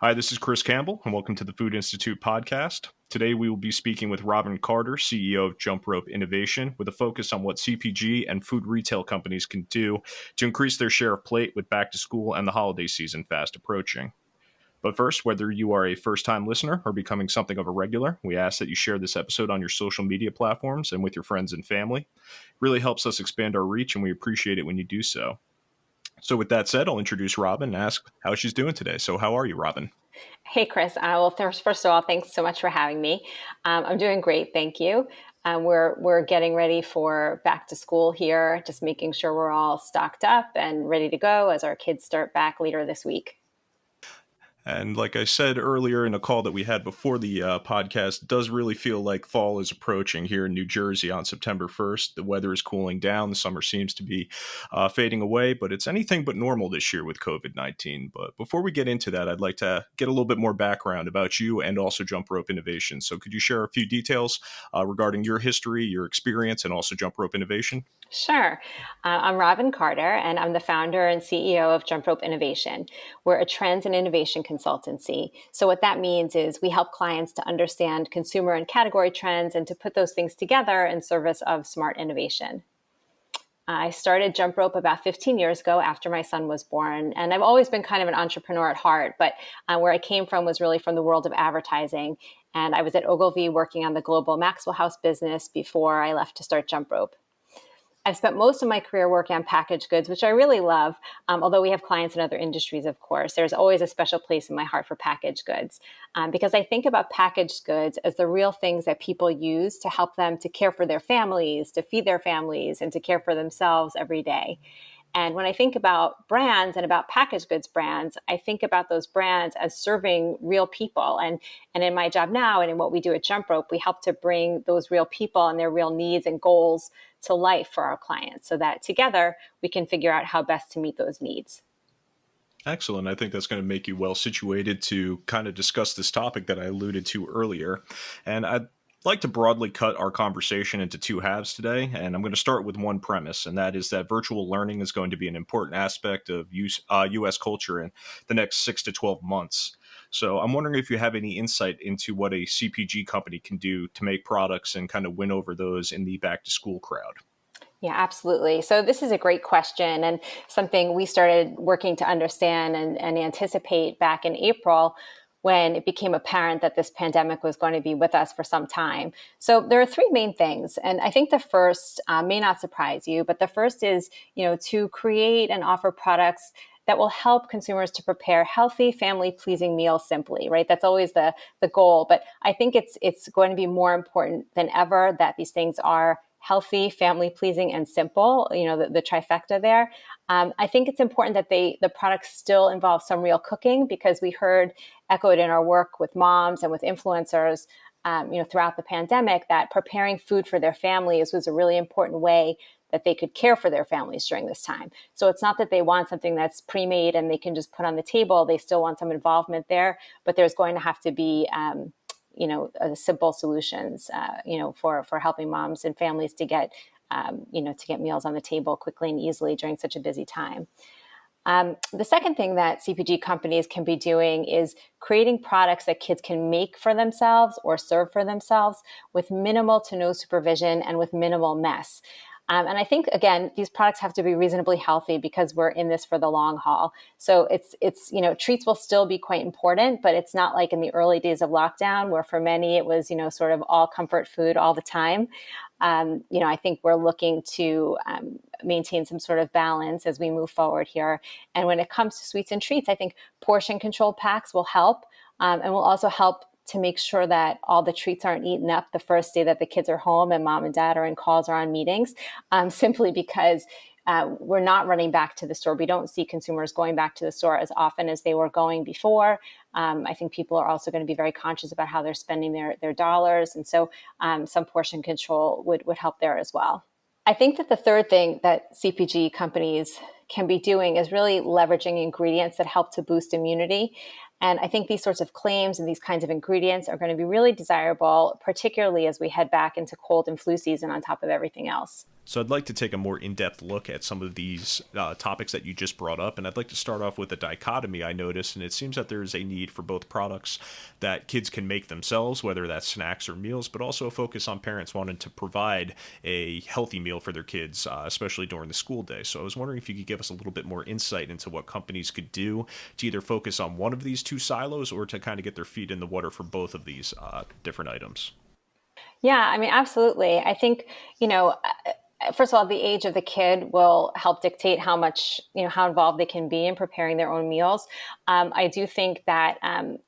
Hi, this is Chris Campbell, and welcome to the Food Institute podcast. Today, we will be speaking with Robyn Carter, CEO of Jump Rope Innovation, with a focus on what CPG and food retail companies can do to increase their share of plate with back to school and the holiday season fast approaching. But first, whether you are a first-time listener or becoming something of a regular, we ask that you share this episode on your social media platforms and with your friends and family. It really helps us expand our reach, and we appreciate it when you do so. So with that said, I'll introduce Robyn and ask how she's doing today. So how are you, Robyn? Hey, Chris. First of all, thanks so much for having me. I'm doing great, thank you. We're getting ready for back to school here, just making sure we're all stocked up and ready to go as our kids start back later this week. And like I said earlier in a call that we had before the podcast, it does really feel like fall is approaching here in New Jersey on September 1st. The weather is cooling down. The summer seems to be fading away, but it's anything but normal this year with COVID-19. But before we get into that, I'd like to get a little bit more background about you and also Jump Rope Innovation. So could you share a few details regarding your history, your experience, and also Jump Rope Innovation? Sure. I'm Robyn Carter, and I'm the founder and CEO of Jump Rope Innovation. We're a trends and innovation consultancy. So what that means is we help clients to understand consumer and category trends and to put those things together in service of smart innovation. I started Jump Rope about 15 years ago after my son was born, and I've always been kind of an entrepreneur at heart, but where I came from was really from the world of advertising, and I was at Ogilvy working on the global Maxwell House business before I left to start Jump Rope. I've spent most of my career working on packaged goods, which I really love, although we have clients in other industries, of course. There's always a special place in my heart for packaged goods because I think about packaged goods as the real things that people use to help them to care for their families, to feed their families, and to care for themselves every day. And when I think about brands and about packaged goods brands, I think about those brands as serving real people. And in my job now and in what we do at Jump Rope, we help to bring those real people and their real needs and goals to life for our clients so that together we can figure out how best to meet those needs. Excellent. I think that's going to make you well situated to kind of discuss this topic that I alluded to earlier. And I'd like to broadly cut our conversation into two halves today. And I'm going to start with one premise, and that is that virtual learning is going to be an important aspect of U.S. culture in the next 6 to 12 months. So I'm wondering if you have any insight into what a CPG company can do to make products and kind of win over those in the back to school crowd. Yeah, absolutely. So this is a great question and something we started working to understand and anticipate back in April when it became apparent that this pandemic was going to be with us for some time. So there are three main things. And I think the first may not surprise you, but the first is, to create and offer products that will help consumers to prepare healthy, family-pleasing meals simply, right? That's always the goal. But I think it's going to be more important than ever that these things are healthy, family-pleasing, and simple, the trifecta there. I think it's important that the products still involve some real cooking because we heard echoed in our work with moms and with influencers, throughout the pandemic that preparing food for their families was a really important way that they could care for their families during this time. So it's not that they want something that's pre-made and they can just put on the table. They still want some involvement there, but there's going to have to be simple solutions, for helping moms and families to get, to get meals on the table quickly and easily during such a busy time. The second thing that CPG companies can be doing is creating products that kids can make for themselves or serve for themselves with minimal to no supervision and with minimal mess. And I think, again, these products have to be reasonably healthy because we're in this for the long haul. So it's treats will still be quite important, but it's not like in the early days of lockdown where for many it was, sort of all comfort food all the time. I think we're looking to maintain some sort of balance as we move forward here. And when it comes to sweets and treats, I think portion control packs will help and will also help to make sure that all the treats aren't eaten up the first day that the kids are home and mom and dad are in calls or on meetings, simply because we're not running back to the store. We don't see consumers going back to the store as often as they were going before. I think people are also going to be very conscious about how they're spending their dollars. And so some portion control would help there as well. I think that the third thing that CPG companies can be doing is really leveraging ingredients that help to boost immunity. And I think these sorts of claims and these kinds of ingredients are going to be really desirable, particularly as we head back into cold and flu season on top of everything else. So I'd like to take a more in-depth look at some of these topics that you just brought up, and I'd like to start off with a dichotomy I noticed, and it seems that there's a need for both products that kids can make themselves, whether that's snacks or meals, but also a focus on parents wanting to provide a healthy meal for their kids, especially during the school day. So I was wondering if you could give us a little bit more insight into what companies could do to either focus on one of these two silos or to kind of get their feet in the water for both of these different items. Yeah, I mean, absolutely. I think, you know, first of all, the age of the kid will help dictate how much, how involved they can be in preparing their own meals. I do think that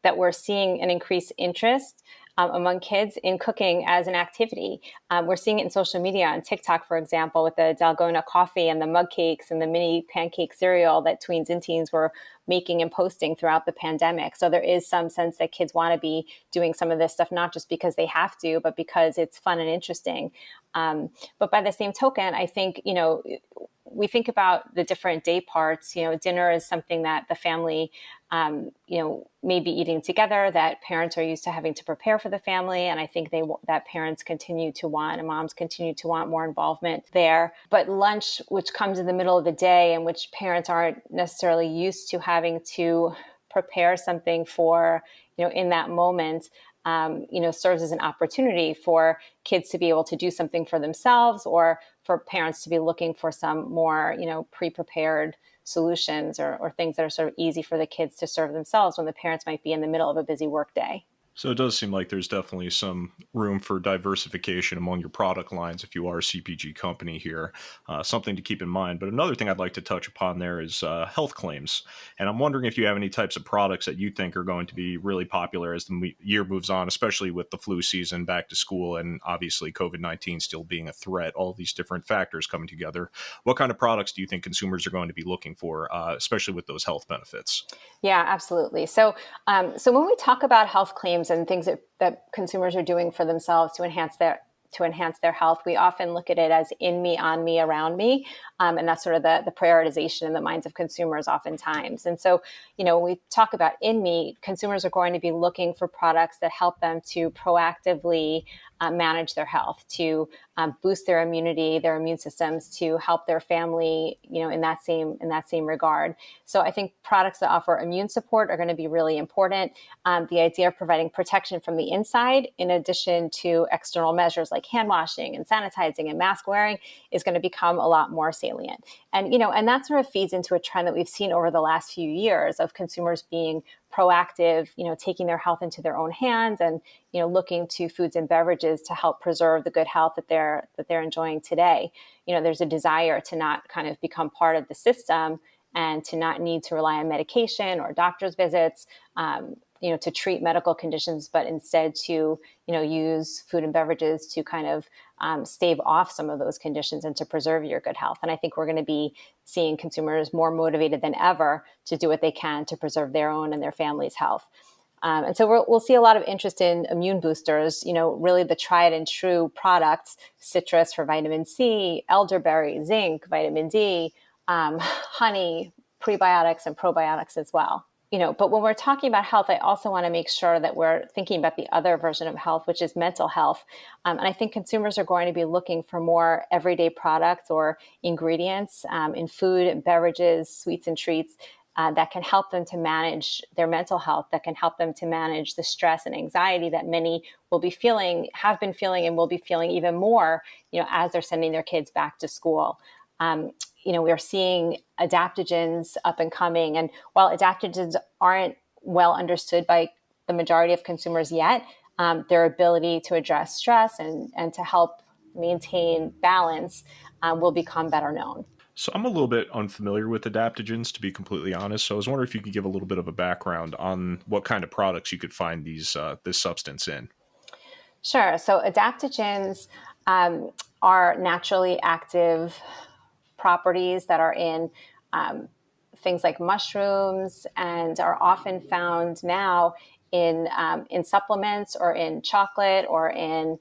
that we're seeing an increased interest among kids in cooking as an activity. We're seeing it in social media on TikTok, for example, with the Dalgona coffee and the mug cakes and the mini pancake cereal that tweens and teens were making and posting throughout the pandemic. So there is some sense that kids want to be doing some of this stuff, not just because they have to, but because it's fun and interesting. But by the same token, I think, we think about the different day parts. Dinner is something that the family, may be eating together, that parents are used to having to prepare for the family. And I think that parents continue to want, and moms continue to want more involvement there. But lunch, which comes in the middle of the day and which parents aren't necessarily used to having to prepare something for, in that moment, serves as an opportunity for kids to be able to do something for themselves, or for parents to be looking for some more, pre-prepared solutions or things that are sort of easy for the kids to serve themselves when the parents might be in the middle of a busy work day. So it does seem like there's definitely some room for diversification among your product lines if you are a CPG company here. Something to keep in mind. But another thing I'd like to touch upon there is health claims. And I'm wondering if you have any types of products that you think are going to be really popular as the year moves on, especially with the flu season, back to school, and obviously COVID-19 still being a threat, all these different factors coming together. What kind of products do you think consumers are going to be looking for, especially with those health benefits? Yeah, absolutely. So when we talk about health claims and things that consumers are doing for themselves to enhance their health, we often look at it as in me, on me, around me, and that's sort of the prioritization in the minds of consumers oftentimes. And so, when we talk about in me, consumers are going to be looking for products that help them to proactively manage their health, to boost their immunity, their immune systems, to help their family, in that same regard. So I think products that offer immune support are going to be really important. The idea of providing protection from the inside, in addition to external measures like hand washing and sanitizing and mask wearing, is going to become a lot more salient. And that sort of feeds into a trend that we've seen over the last few years of consumers being proactive, taking their health into their own hands and, looking to foods and beverages to help preserve the good health that they're enjoying today. There's a desire to not kind of become part of the system and to not need to rely on medication or doctor's visits, to treat medical conditions, but instead to, use food and beverages to kind of stave off some of those conditions and to preserve your good health. And I think we're going to be seeing consumers more motivated than ever to do what they can to preserve their own and their family's health. And so we'll see a lot of interest in immune boosters, really the tried and true products: citrus for vitamin C, elderberry, zinc, vitamin D, honey, prebiotics and probiotics as well. But when we're talking about health, I also want to make sure that we're thinking about the other version of health, which is mental health. And I think consumers are going to be looking for more everyday products or ingredients in food and beverages, sweets and treats that can help them to manage their mental health, that can help them to manage the stress and anxiety that many will be feeling, have been feeling, and will be feeling even more, as they're sending their kids back to school. We're seeing adaptogens up and coming. And while adaptogens aren't well understood by the majority of consumers yet, their ability to address stress and to help maintain balance will become better known. So I'm a little bit unfamiliar with adaptogens, to be completely honest. So I was wondering if you could give a little bit of a background on what kind of products you could find this substance in. Sure. So adaptogens are naturally active properties that are in things like mushrooms and are often found now in supplements or in chocolate or in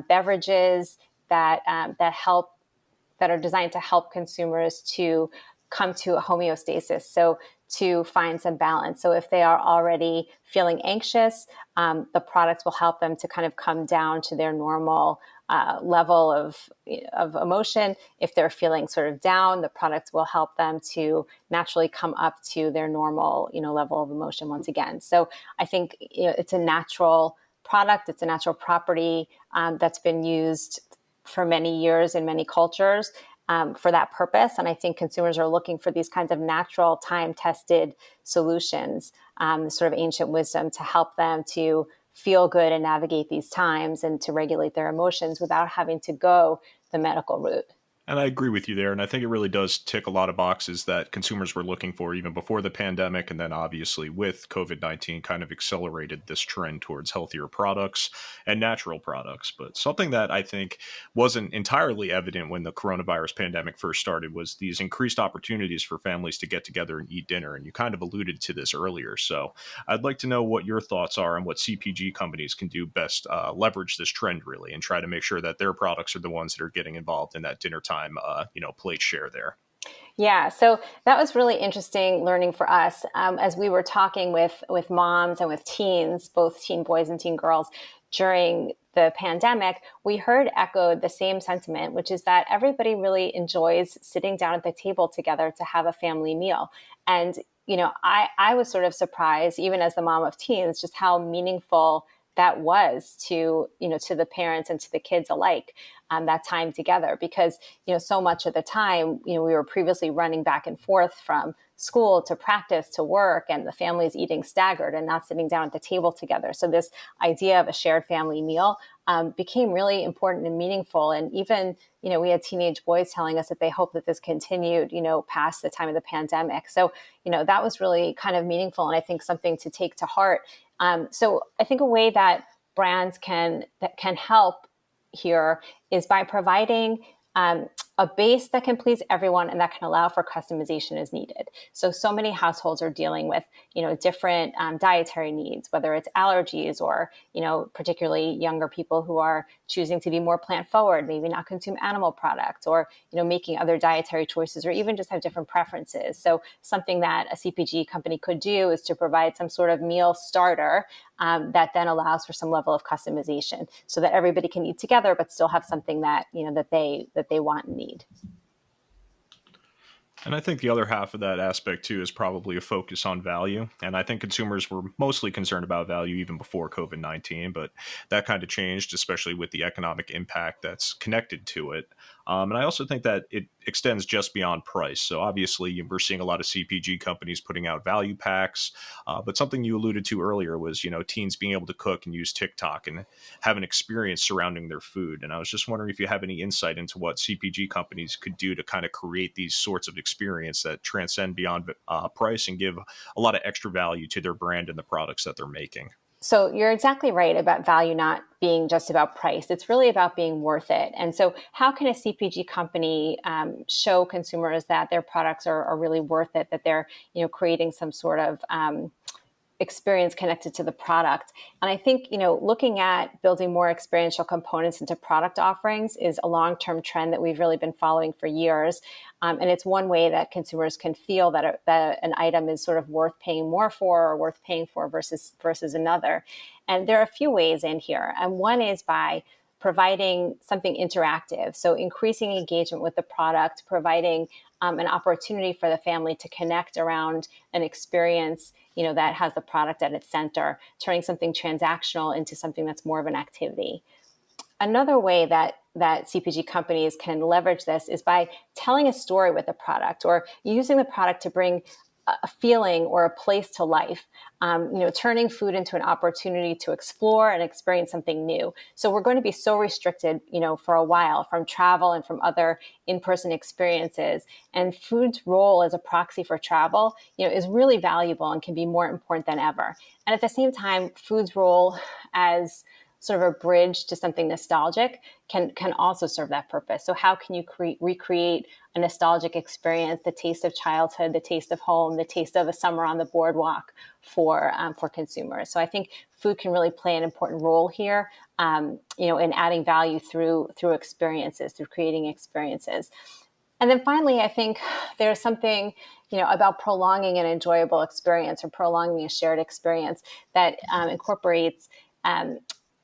beverages that are designed to help consumers to come to a homeostasis. So to find some balance. So if they are already feeling anxious, the products will help them to kind of come down to their normal level of emotion. If they're feeling sort of down, the product will help them to naturally come up to their normal, level of emotion once again. So I think it's a natural product. It's a natural property that's been used for many years in many cultures for that purpose. And I think consumers are looking for these kinds of natural, time-tested solutions, sort of ancient wisdom to help them to feel good and navigate these times and to regulate their emotions without having to go the medical route. And I agree with you there. And I think it really does tick a lot of boxes that consumers were looking for even before the pandemic. And then obviously with COVID-19 kind of accelerated this trend towards healthier products and natural products. But something that I think wasn't entirely evident when the coronavirus pandemic first started was these increased opportunities for families to get together and eat dinner. And you kind of alluded to this earlier. So I'd like to know what your thoughts are on what CPG companies can do best leverage this trend really and try to make sure that their products are the ones that are getting involved in that dinner time plate share there. Yeah, so that was really interesting learning for us as we were talking with moms and with teens, both teen boys and teen girls during the pandemic. We heard echoed the same sentiment, which is that everybody really enjoys sitting down at the table together to have a family meal. And, I was sort of surprised, even as the mom of teens, just how meaningful that was to the parents and to the kids alike, that time together, because so much of the time we were previously running back and forth from school to practice to work, and the family's eating staggered and not sitting down at the table together. So this idea of a shared family meal became really important and meaningful. And even we had teenage boys telling us that they hope that this continued past the time of the pandemic. So that was really kind of meaningful, and I think something to take to heart. So I think a way that brands can help here is by providing a base that can please everyone and that can allow for customization as needed. So many households are dealing with, different dietary needs, whether it's allergies or, particularly younger people who are choosing to be more plant forward, maybe not consume animal products, or, making other dietary choices, or even just have different preferences. So something that a CPG company could do is to provide some sort of meal starter that then allows for some level of customization so that everybody can eat together, but still have something that, that they want and need. And I think the other half of that aspect too is probably a focus on value. And I think consumers were mostly concerned about value even before COVID-19, but that kind of changed, especially with the economic impact that's connected to it. And I also think that it extends just beyond price. So obviously, we're seeing a lot of CPG companies putting out value packs. But something you alluded to earlier was, teens being able to cook and use TikTok and have an experience surrounding their food. And I was just wondering if you have any insight into what CPG companies could do to kind of create these sorts of experience that transcend beyond price and give a lot of extra value to their brand and the products that they're making. So you're exactly right about value not being just about price. It's really about being worth it. And so how can a CPG company show consumers that their products are really worth it, that they're creating some sort of experience connected to the product? And I think, looking at building more experiential components into product offerings is a long-term trend that we've really been following for years. And it's one way that consumers can feel that an item is sort of worth paying more for or worth paying for versus another. And there are a few ways in here. And one is by providing something interactive. So increasing engagement with the product, providing an opportunity for the family to connect around an experience, that has the product at its center, turning something transactional into something that's more of an activity. Another way that CPG companies can leverage this is by telling a story with the product or using the product to bring a feeling or a place to life, turning food into an opportunity to explore and experience something new. So we're going to be so restricted, for a while from travel and from other in-person experiences. And food's role as a proxy for travel, is really valuable and can be more important than ever. And at the same time, food's role as sort of a bridge to something nostalgic can also serve that purpose. So how can you recreate a nostalgic experience, the taste of childhood, the taste of home, the taste of a summer on the boardwalk for consumers? So I think food can really play an important role here, in adding value through experiences, through creating experiences. And then finally, I think there's something, about prolonging an enjoyable experience or prolonging a shared experience that incorporates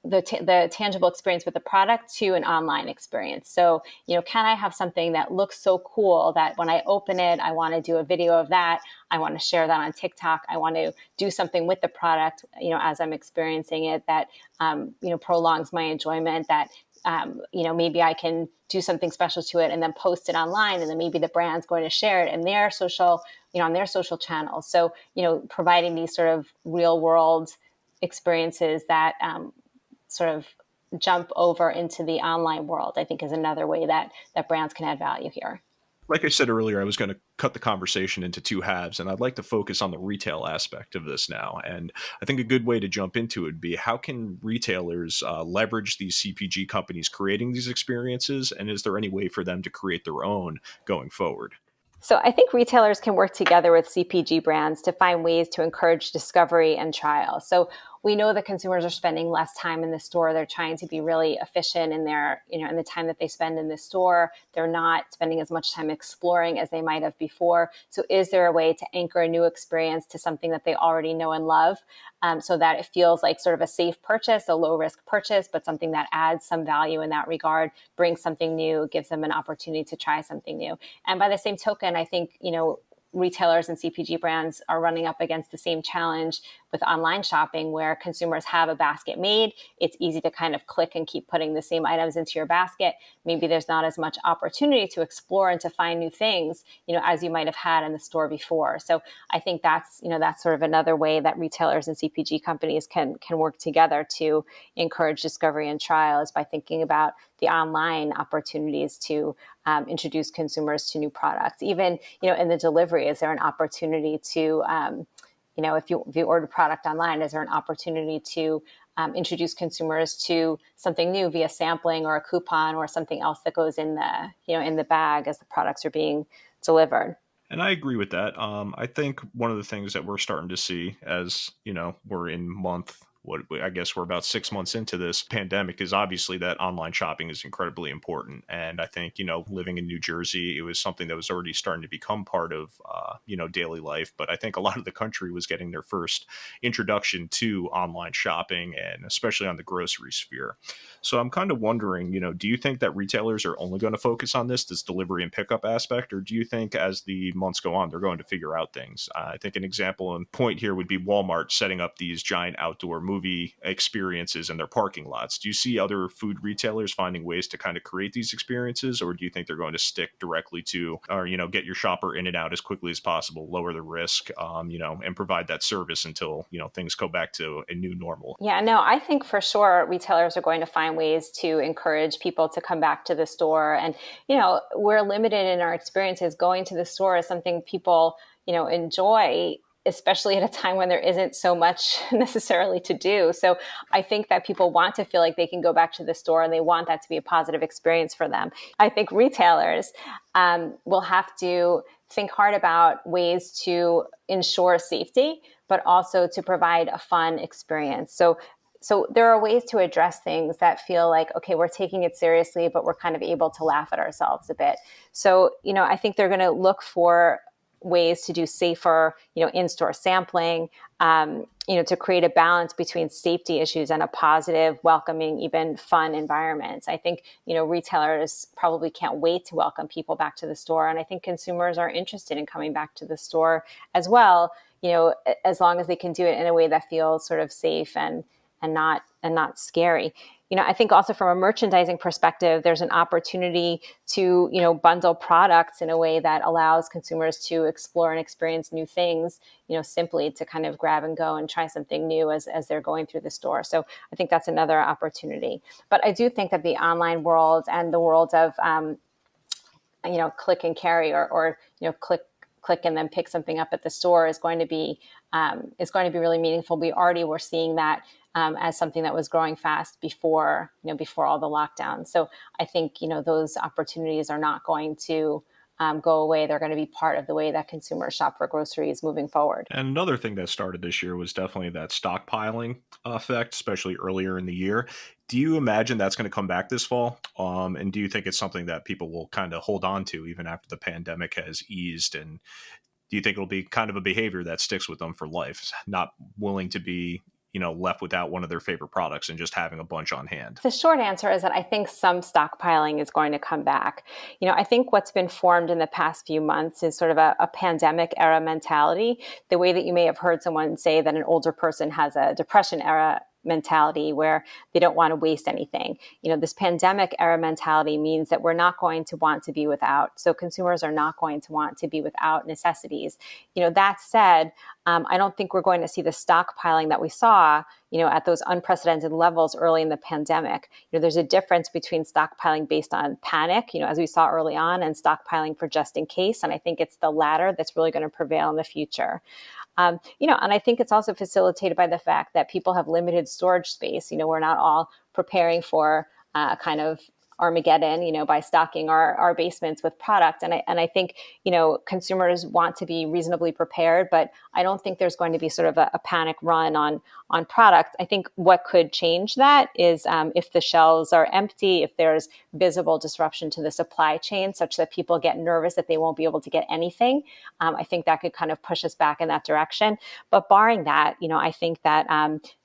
the tangible experience with the product to an online experience. So, can I have something that looks so cool that when I open it, I want to do a video of that. I want to share that on TikTok. I want to do something with the product, as I'm experiencing it that, prolongs my enjoyment, that, maybe I can do something special to it and then post it online. And then maybe the brand's going to share it in their social, on their social channels. So, providing these sort of real world experiences that, sort of jump over into the online world, I think is another way that brands can add value here. Like I said earlier, I was going to cut the conversation into two halves, and I'd like to focus on the retail aspect of this now. And I think a good way to jump into it would be, how can retailers leverage these CPG companies creating these experiences, and is there any way for them to create their own going forward? So I think retailers can work together with CPG brands to find ways to encourage discovery and trial. So we know that consumers are spending less time in the store. They're trying to be really efficient in their, in the time that they spend in the store. They're not spending as much time exploring as they might have before. So is there a way to anchor a new experience to something that they already know and love, so that it feels like sort of a safe purchase, a low risk purchase, but something that adds some value in that regard, brings something new, gives them an opportunity to try something new. And by the same token, I think, retailers and CPG brands are running up against the same challenge with online shopping, where consumers have a basket made. It's easy to kind of click and keep putting the same items into your basket. Maybe there's not as much opportunity to explore and to find new things, as you might have had in the store before. So I think that's sort of another way that retailers and CPG companies can work together to encourage discovery and trial, is by thinking about the online opportunities to introduce consumers to new products. Even, in the delivery, is there an opportunity to, if you order product online, is there an opportunity to introduce consumers to something new via sampling or a coupon or something else that goes in the bag as the products are being delivered? And I agree with that. I think one of the things that we're starting to see, as we're in month, what I guess we're about 6 months into this pandemic, is obviously that online shopping is incredibly important. And I think, living in New Jersey, it was something that was already starting to become part of, daily life. But I think a lot of the country was getting their first introduction to online shopping, and especially on the grocery sphere. So I'm kind of wondering, do you think that retailers are only going to focus on this delivery and pickup aspect, or do you think as the months go on, they're going to figure out things? I think an example and point here would be Walmart setting up these giant outdoor movie experiences in their parking lots. Do you see other food retailers finding ways to kind of create these experiences, or do you think they're going to stick directly to, or, get your shopper in and out as quickly as possible, lower the risk, and provide that service until, things go back to a new normal? Yeah, no, I think for sure retailers are going to find ways to encourage people to come back to the store. And, we're limited in our experiences. Going to the store is something people, enjoy, especially at a time when there isn't so much necessarily to do. So I think that people want to feel like they can go back to the store, and they want that to be a positive experience for them. I think retailers will have to think hard about ways to ensure safety, but also to provide a fun experience. So there are ways to address things that feel like, okay, we're taking it seriously, but we're kind of able to laugh at ourselves a bit. So, I think they're going to look for ways to do safer, in-store sampling, to create a balance between safety issues and a positive, welcoming, even fun environment. I think, retailers probably can't wait to welcome people back to the store. And I think consumers are interested in coming back to the store as well, as long as they can do it in a way that feels sort of safe and not scary. I think also from a merchandising perspective, there's an opportunity to, bundle products in a way that allows consumers to explore and experience new things, simply to kind of grab and go and try something new as they're going through the store. So I think that's another opportunity. But I do think that the online world and the world of, click and carry or click and then pick something up at the store is going to be really meaningful. We already were seeing that as something that was growing fast before all the lockdowns. So I think those opportunities are not going to go away. They're going to be part of the way that consumers shop for groceries moving forward. And another thing that started this year was definitely that stockpiling effect, especially earlier in the year. Do you imagine that's going to come back this fall? And do you think it's something that people will kind of hold on to even after the pandemic has eased? And do you think it'll be kind of a behavior that sticks with them for life, not willing to be, left without one of their favorite products and just having a bunch on hand? The short answer is that I think some stockpiling is going to come back. I think what's been formed in the past few months is sort of a pandemic era mentality, the way that you may have heard someone say that an older person has a depression era mentality where they don't want to waste anything. This pandemic era mentality means that we're not going to want to be without. So consumers are not going to want to be without necessities. That said, I don't think we're going to see the stockpiling that we saw, at those unprecedented levels early in the pandemic. There's a difference between stockpiling based on panic, as we saw early on, and stockpiling for just in case. And I think it's the latter that's really going to prevail in the future. And I think it's also facilitated by the fact that people have limited storage space. We're not all preparing for kind of Armageddon, by stocking our basements with product. And I think, consumers want to be reasonably prepared, but I don't think there's going to be sort of a panic run on product. I think what could change that is if the shelves are empty, if there's visible disruption to the supply chain such that people get nervous that they won't be able to get anything. I think that could kind of push us back in that direction. But barring that, I think that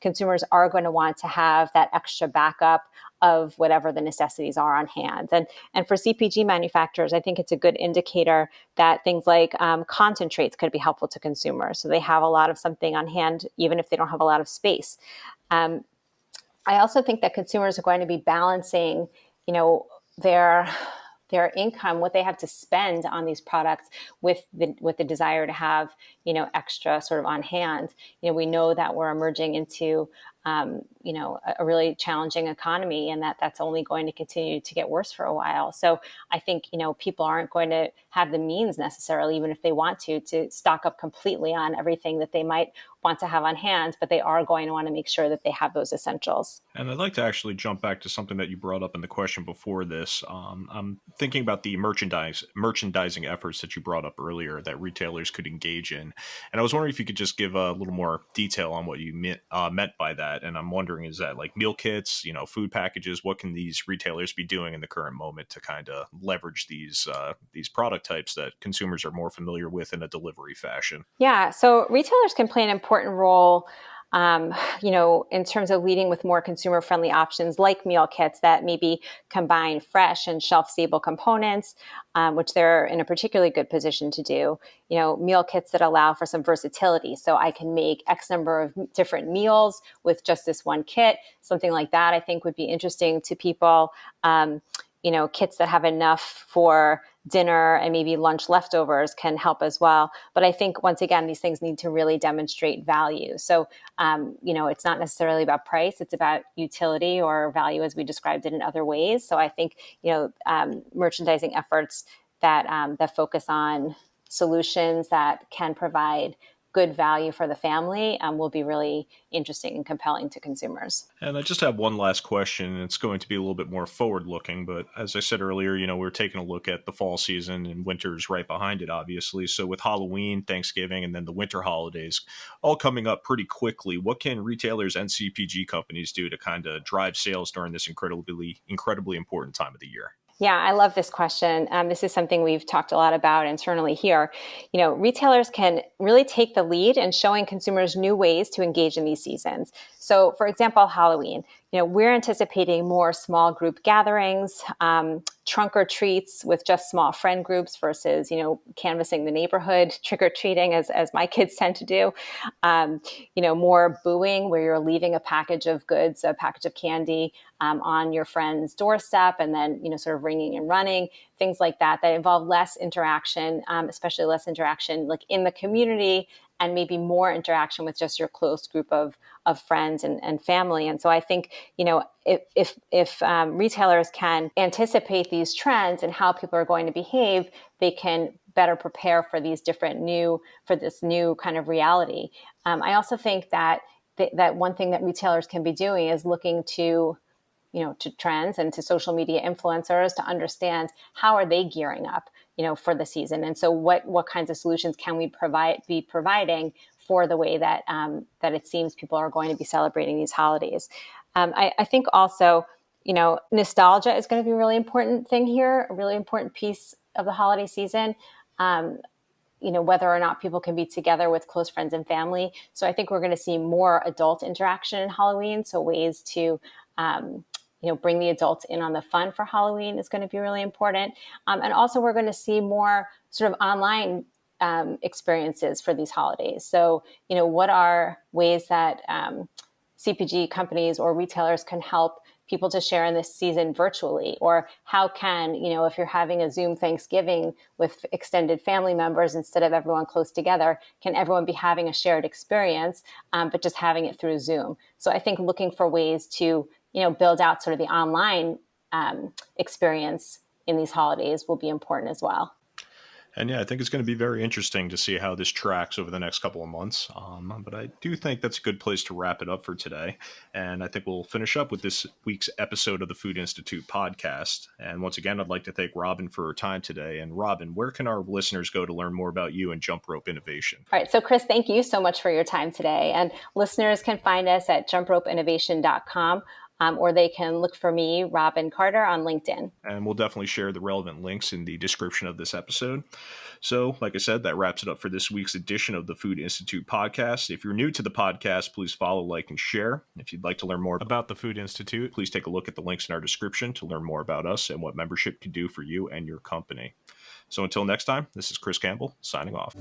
consumers are going to want to have that extra backup of whatever the necessities are on hand. And for CPG manufacturers, I think it's a good indicator that things like concentrates could be helpful to consumers. So they have a lot of something on hand, even if they don't have a lot of space. I also think that consumers are going to be balancing, their income, what they have to spend on these products with the desire to have, extra sort of on hand. We know that we're emerging into a really challenging economy, and that's only going to continue to get worse for a while. So I think, people aren't going to have the means necessarily, even if they want to stock up completely on everything that they might want to have on hand, but they are going to want to make sure that they have those essentials. And I'd like to actually jump back to something that you brought up in the question before this. I'm thinking about the merchandising efforts that you brought up earlier that retailers could engage in. And I was wondering if you could just give a little more detail on what you meant by that. And I'm wondering, is that like meal kits, food packages? What can these retailers be doing in the current moment to kind of leverage these product types that consumers are more familiar with in a delivery fashion? Yeah, so retailers can play an important role, in terms of leading with more consumer-friendly options like meal kits that maybe combine fresh and shelf-stable components, which they're in a particularly good position to do. Meal kits that allow for some versatility. So I can make X number of different meals with just this one kit. Something like that, I think, would be interesting to people. Kits that have enough for dinner and maybe lunch leftovers can help as well. But I think, once again, these things need to really demonstrate value. So, it's not necessarily about price. It's about utility or value as we described it in other ways. So I think, merchandising efforts that focus on solutions that can provide good value for the family will be really interesting and compelling to consumers. And I just have one last question, and it's going to be a little bit more forward looking. But as I said earlier, we're taking a look at the fall season, and winter's right behind it, obviously. So with Halloween, Thanksgiving, and then the winter holidays all coming up pretty quickly, what can retailers and CPG companies do to kind of drive sales during this incredibly important time of the year? Yeah, I love this question. This is something we've talked a lot about internally here. Retailers can really take the lead in showing consumers new ways to engage in these seasons. So, for example, Halloween. We're anticipating more small group gatherings, trunk or treats with just small friend groups versus, canvassing the neighborhood, trick or treating as my kids tend to do. More booing where you're leaving a package of goods, a package of candy on your friend's doorstep, and then, sort of ringing and running, things like that involve less interaction, especially less interaction like in the community, and maybe more interaction with just your close group of friends and family. And so I think, if retailers can anticipate these trends and how people are going to behave, they can better prepare for this new kind of reality. I also think that one thing that retailers can be doing is looking to trends and to social media influencers to understand how are they gearing up, for the season. And so what kinds of solutions can we be providing for the way that it seems people are going to be celebrating these holidays. I think also, nostalgia is going to be a really important thing here, a really important piece of the holiday season. whether or not people can be together with close friends and family. So I think we're going to see more adult interaction in Halloween. So ways to, bring the adults in on the fun for Halloween is going to be really important. And also we're going to see more sort of online experiences for these holidays. So, what are ways that CPG companies or retailers can help people to share in this season virtually? Or how can, if you're having a Zoom Thanksgiving with extended family members instead of everyone close together, can everyone be having a shared experience, but just having it through Zoom? So I think looking for ways to, build out sort of the online experience in these holidays will be important as well. And yeah, I think it's going to be very interesting to see how this tracks over the next couple of months. But I do think that's a good place to wrap it up for today. And I think we'll finish up with this week's episode of the Food Institute podcast. And once again, I'd like to thank Robyn for her time today. And Robyn, where can our listeners go to learn more about you and Jump Rope Innovation? All right. So Chris, thank you so much for your time today. And listeners can find us at jumpropeinnovation.com. Or they can look for me, Robyn Carter, on LinkedIn. And we'll definitely share the relevant links in the description of this episode. So, like I said, that wraps it up for this week's edition of the Food Institute podcast. If you're new to the podcast, please follow, like, and share. If you'd like to learn more about the Food Institute, please take a look at the links in our description to learn more about us and what membership can do for you and your company. So until next time, this is Chris Campbell signing off.